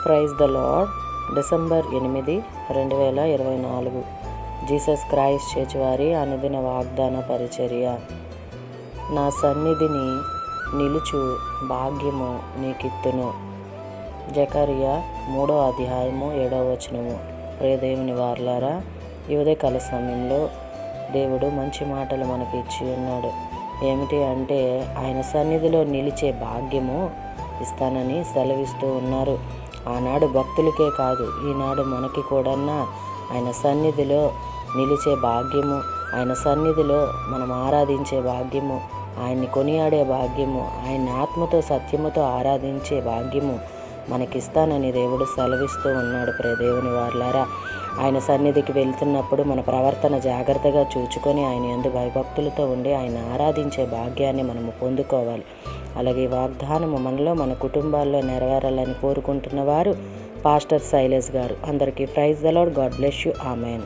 Praise the Lord. December 8, 2024 Jesus Christ church వారి అనుదిన వాగ్దాన పరిచర్య. నా సన్నిధిని నిలుచు భాగ్యము నీకిత్తును. జకర్యా 3వ అధ్యాయము 7వ వచనము. ప్రియ దేవుని వారలారా, ఈ ఉదయకాల సమయంలో దేవుడు మంచి మాటలు మనకి ఇచ్చి ఉన్నాడు. ఏమిటి అంటే, ఆయన సన్నిధిలో నిలిచే భాగ్యము ఇస్తానని సెలవిస్తూ ఉన్నారు. ఆనాడు భక్తులకే కాదు, ఈనాడు మనకి కూడా ఆయన సన్నిధిలో నిలిచే భాగ్యము, ఆయన సన్నిధిలో మనం ఆరాధించే భాగ్యము, ఆయన్ని కొనియాడే భాగ్యము, ఆయన ఆత్మతో సత్యముతో ఆరాధించే భాగ్యము మనకిస్తానని దేవుడు సెలవిస్తూ ఉన్నాడు. ప్రియ దేవుని వారలారా, ఆయన సన్నిధికి వెళ్తున్నప్పుడు మన ప్రవర్తన జాగ్రత్తగా చూచుకొని ఆయన యందు భయభక్తులతో ఉండి ఆయన ఆరాధించే భాగ్యాన్ని మనము పొందుకోవాలి. అలాగే వాగ్దానము మనలో మన కుటుంబాల్లో నెరవేరాలని కోరుకుంటున్న వారు పాస్టర్ శైలేష్ గారు. అందరికీ praise the Lord. God bless you. Amen.